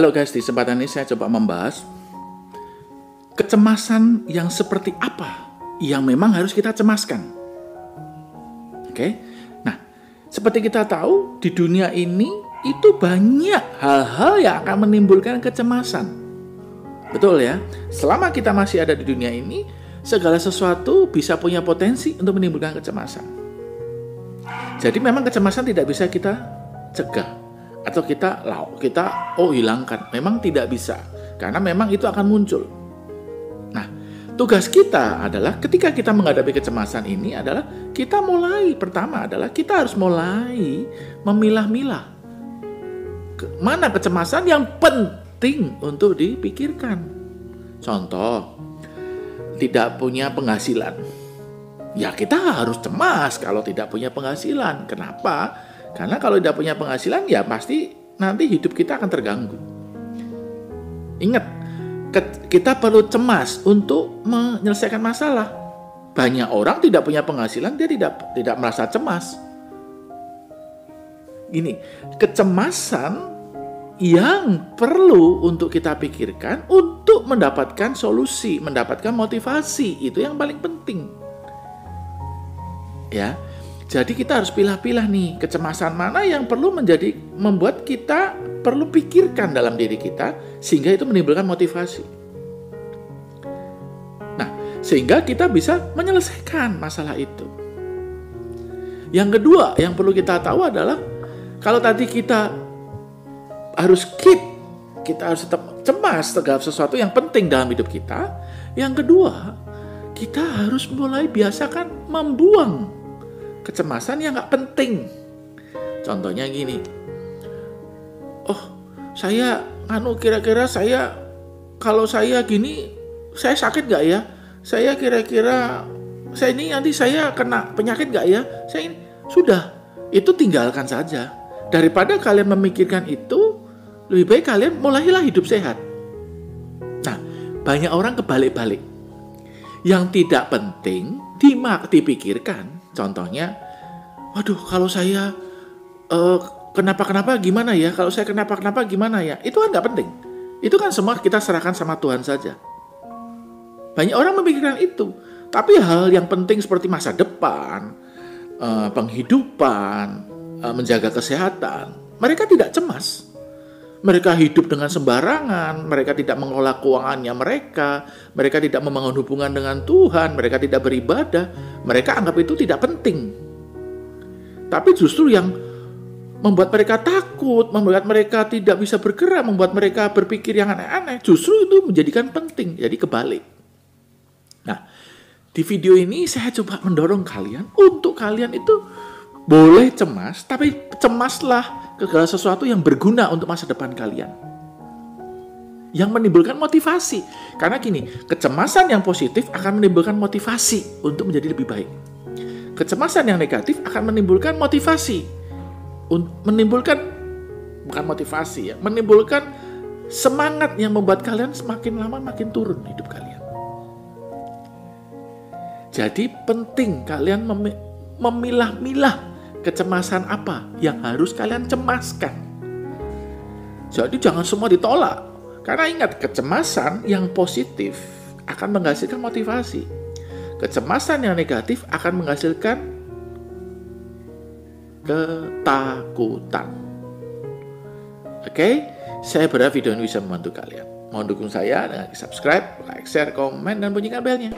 Halo guys, di kesempatan ini saya coba membahas kecemasan yang seperti apa yang memang harus kita cemaskan. Oke. Nah, seperti kita tahu di dunia ini itu banyak hal-hal yang akan menimbulkan kecemasan. Betul ya? Selama kita masih ada di dunia ini, segala sesuatu bisa punya potensi untuk menimbulkan kecemasan. Jadi memang kecemasan tidak bisa kita cegah atau kita hilangkan. Memang tidak bisa, karena memang itu akan muncul. Nah, tugas kita adalah ketika kita menghadapi kecemasan ini adalah kita kita harus mulai memilah-milah mana kecemasan yang penting untuk dipikirkan. Contoh, tidak punya penghasilan. Ya kita harus cemas kalau tidak punya penghasilan. Kenapa? Karena kalau tidak punya penghasilan ya pasti nanti hidup kita akan terganggu. Ingat, kita perlu cemas untuk menyelesaikan masalah. Banyak orang tidak punya penghasilan, dia tidak merasa cemas. Gini, kecemasan yang perlu untuk kita pikirkan untuk mendapatkan solusi, mendapatkan motivasi, itu yang paling penting. Ya. Jadi kita harus pilah-pilah nih, kecemasan mana yang perlu membuat kita perlu pikirkan dalam diri kita, sehingga itu menimbulkan motivasi. Nah, sehingga kita bisa menyelesaikan masalah itu. Yang kedua, yang perlu kita tahu adalah, kalau tadi kita harus kita harus tetap cemas terhadap sesuatu yang penting dalam hidup kita. Yang kedua, kita harus mulai biasakan membuang kecemasan yang gak penting. Contohnya gini, kira-kira kalau saya gini, saya sakit gak ya? Saya nanti saya kena penyakit gak ya? Sudah, itu tinggalkan saja. Daripada kalian memikirkan itu, lebih baik kalian mulailah hidup sehat. Nah, banyak orang kebalik-balik. Yang tidak penting dipikirkan. Contohnya, waduh, kalau saya kenapa gimana ya? Kalau saya kenapa gimana ya? Itu kan nggak penting. Itu kan semua kita serahkan sama Tuhan saja. Banyak orang memikirkan itu. Tapi hal yang penting seperti masa depan, penghidupan, menjaga kesehatan, mereka tidak cemas. Mereka hidup dengan sembarangan, mereka tidak mengelola keuangannya mereka tidak membangun hubungan dengan Tuhan, mereka tidak beribadah, mereka anggap itu tidak penting. Tapi justru yang membuat mereka takut, membuat mereka tidak bisa bergerak, membuat mereka berpikir yang aneh-aneh, justru itu menjadikan penting, jadi kebalik. Nah, di video ini saya coba mendorong kalian, untuk kalian itu boleh cemas, tapi cemaslah ke segala sesuatu yang berguna untuk masa depan kalian. Yang menimbulkan motivasi. Karena gini, kecemasan yang positif akan menimbulkan motivasi untuk menjadi lebih baik. Kecemasan yang negatif akan menimbulkan menimbulkan semangat yang membuat kalian semakin lama makin turun hidup kalian. Jadi penting kalian memilah-milah kecemasan apa yang harus kalian cemaskan. Jadi jangan semua ditolak. Karena ingat, kecemasan yang positif akan menghasilkan motivasi. Kecemasan yang negatif akan menghasilkan ketakutan. Oke? Saya berharap video ini bisa membantu kalian. Mohon dukung saya dengan subscribe, like, share, komen, dan bunyikan belnya.